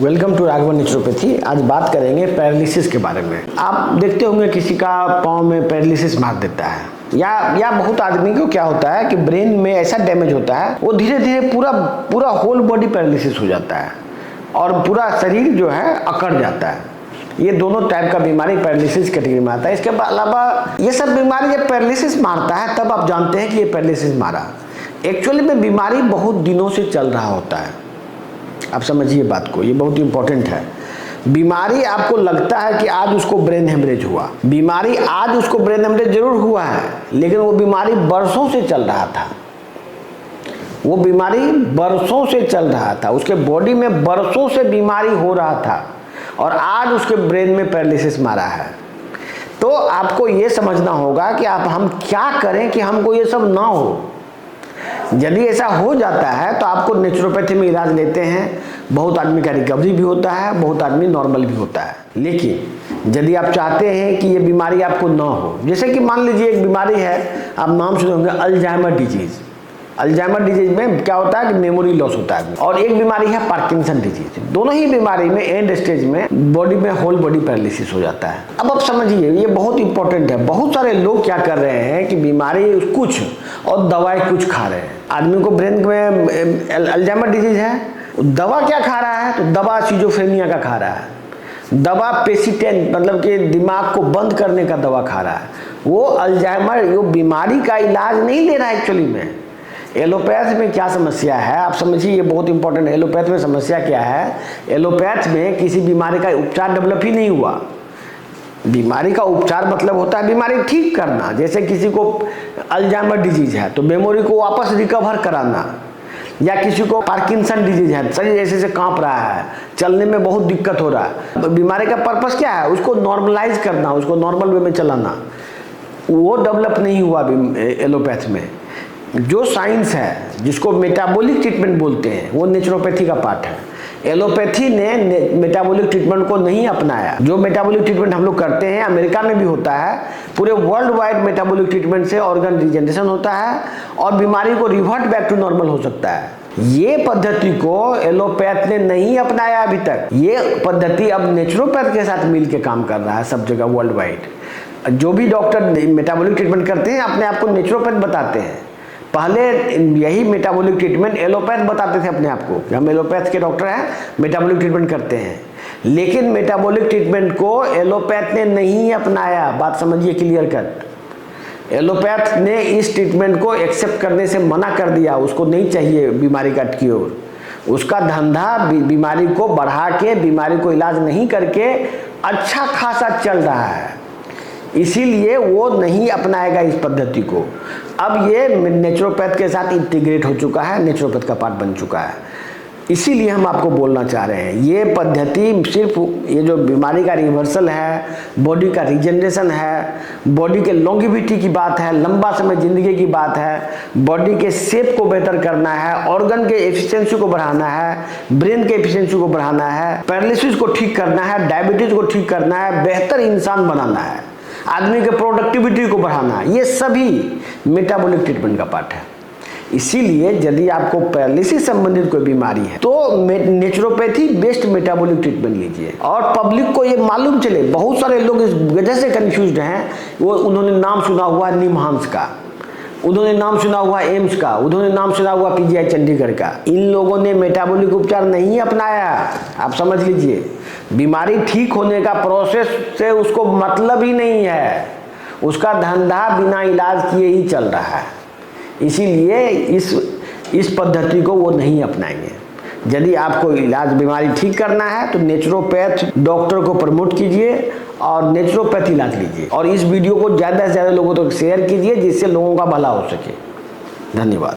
Welcome to Raghavan naturopathy. आज बात करेंगे पैरालिसिस के बारे में। आप देखते होंगे किसी का पाँव में पैरालिसिस मार देता है या बहुत आदमी को क्या होता है कि ब्रेन में ऐसा डैमेज होता है, वो धीरे धीरे पूरा होल बॉडी पैरालिसिस हो जाता है और पूरा शरीर जो है अकड़ जाता है। ये दोनों टाइप का बीमारी पैरालिसिस कैटेगरी में आता है। इसके अलावा ये सब बीमारी जब पैरालिसिस मारता है तब आप जानते हैं कि ये पैरालिसिस मारा। एक्चुअली में बीमारी बहुत दिनों से चल रहा होता है। आप समझिए बात को, ये बहुत इंपॉर्टेंट है। बीमारी आपको लगता है कि आज उसको ब्रेन हेमरेज हुआ, बीमारी आज उसको ब्रेन हेमरेज जरूर हुआ है, लेकिन वो बीमारी बरसों से चल रहा था। वो बीमारी बरसों से चल रहा था, उसके बॉडी में बरसों से बीमारी हो रहा था और आज उसके ब्रेन में पैरालिसिस मारा है। तो आपको ये समझना होगा कि हम क्या करें कि हमको ये सब ना हो। यदि ऐसा हो जाता है तो आपको नेचुरोपैथी में इलाज लेते हैं। बहुत आदमी का रिकवरी भी होता है, बहुत आदमी नॉर्मल भी होता है। लेकिन यदि आप चाहते हैं कि ये बीमारी आपको ना हो, जैसे कि मान लीजिए एक बीमारी है, आप नाम सुने होंगे अल्जाइमर डिजीज। अल्जाइमर डिजीज में क्या होता है कि मेमोरी लॉस होता है। और एक बीमारी है पार्किंसन डिजीज। दोनों ही बीमारी में एंड स्टेज में बॉडी में होल बॉडी पैरालिसिस हो जाता है। अब आप समझिए, ये बहुत इंपॉर्टेंट है। बहुत सारे लोग क्या कर रहे हैं कि बीमारी कुछ और दवाई कुछ खा रहे हैं। आदमी को ब्रेन में अल्जाइमर डिजीज है, दवा क्या खा रहा है? तो दवा सिजोफ्रेनिया का खा रहा है, दवा पेसिटेंट मतलब कि दिमाग को बंद करने का दवा खा रहा है। वो अल्जाइमर वो बीमारी का इलाज नहीं ले रहा है। एक्चुअली में एलोपैथ में क्या समस्या है आप समझिए, ये बहुत इंपॉर्टेंट है। एलोपैथ में समस्या क्या है? एलोपैथ में किसी बीमारी का उपचार डेवलप ही नहीं हुआ। बीमारी का उपचार मतलब होता है बीमारी ठीक करना। जैसे किसी को अल्जाइमर डिजीज है तो मेमोरी को वापस रिकवर कराना, या किसी को पार्किंसन डिजीज है, शरीर ऐसे कांप रहा है, चलने में बहुत दिक्कत हो रहा है। बीमारी का पर्पस क्या है? उसको नॉर्मलाइज करना, उसको नॉर्मल वे में चलाना। वो डेवलप नहीं हुआ एलोपैथ में। जो साइंस है जिसको मेटाबॉलिक ट्रीटमेंट बोलते हैं, वो नेचुरोपैथी का पार्ट है। एलोपैथी ने मेटाबॉलिक ट्रीटमेंट को नहीं अपनाया। जो मेटाबॉलिक ट्रीटमेंट हम लोग करते हैं, अमेरिका में भी होता है, पूरे वर्ल्ड वाइड मेटाबॉलिक ट्रीटमेंट से ऑर्गन रिजेनरेशन होता है और बीमारी को रिवर्ट बैक टू नॉर्मल हो सकता है। ये पद्धति को एलोपैथ ने नहीं अपनाया अभी तक। ये पद्धति अब नेचुरोपैथ के साथ मिल के काम कर रहा है सब जगह वर्ल्ड वाइड। जो भी डॉक्टर मेटाबॉलिक ट्रीटमेंट करते हैं अपने आप को नेचुरोपैथ बताते हैं। पहले यही मेटाबॉलिक ट्रीटमेंट एलोपैथ बताते थे अपने आप को कि हम एलोपैथ के डॉक्टर हैं, मेटाबॉलिक ट्रीटमेंट करते हैं। लेकिन मेटाबॉलिक ट्रीटमेंट को एलोपैथ ने नहीं अपनाया। बात समझिए क्लियर कट। एलोपैथ ने इस ट्रीटमेंट को एक्सेप्ट करने से मना कर दिया। उसको नहीं चाहिए बीमारी का क्योर। उसका धंधा बीमारी को बढ़ा के, बीमारी को इलाज नहीं करके अच्छा खासा चल रहा है, इसीलिए वो नहीं अपनाएगा इस पद्धति को। अब ये नेचुरोपैथ के साथ इंटीग्रेट हो चुका है, नेचुरोपैथ का पार्ट बन चुका है। इसीलिए हम आपको बोलना चाह रहे हैं, ये पद्धति सिर्फ ये जो बीमारी का रिवर्सल है, बॉडी का रिजेनरेशन है, बॉडी के लॉन्गेविटी की बात है, लंबा समय जिंदगी की बात है, बॉडी के शेप को बेहतर करना है, ऑर्गन के एफिशिएंसी को बढ़ाना है, ब्रेन के एफिशिएंसी को बढ़ाना है, पैरालिसिस को ठीक करना है, डायबिटीज को ठीक करना है, बेहतर इंसान बनाना है, आदमी के प्रोडक्टिविटी को बढ़ाना, ये सभी मेटाबॉलिक ट्रीटमेंट का पार्ट है। इसीलिए यदि आपको पैरालिसिस संबंधित कोई बीमारी है तो नेचुरोपैथी बेस्ट मेटाबॉलिक ट्रीटमेंट लीजिए। और पब्लिक को ये मालूम चले, बहुत सारे लोग इस वजह से कंफ्यूज्ड हैं। उन्होंने नाम सुना हुआ निमहांस का, उन्होंने नाम सुना हुआ एम्स का, उन्होंने नाम सुना हुआ पीजीआई चंडीगढ़ का। इन लोगों ने मेटाबॉलिक उपचार नहीं अपनाया। आप समझ लीजिए, बीमारी ठीक होने का प्रोसेस से उसको मतलब ही नहीं है। उसका धंधा बिना इलाज किए ही चल रहा है। इसीलिए इस पद्धति को वो नहीं अपनाएंगे। यदि आपको इलाज बीमारी ठीक करना है तो नेचुरोपैथ डॉक्टर को प्रमोट कीजिए और नेचुरोपैथ इलाज लीजिए। और इस वीडियो को ज़्यादा से ज़्यादा लोगों तक शेयर कीजिए जिससे लोगों का भला हो सके। धन्यवाद।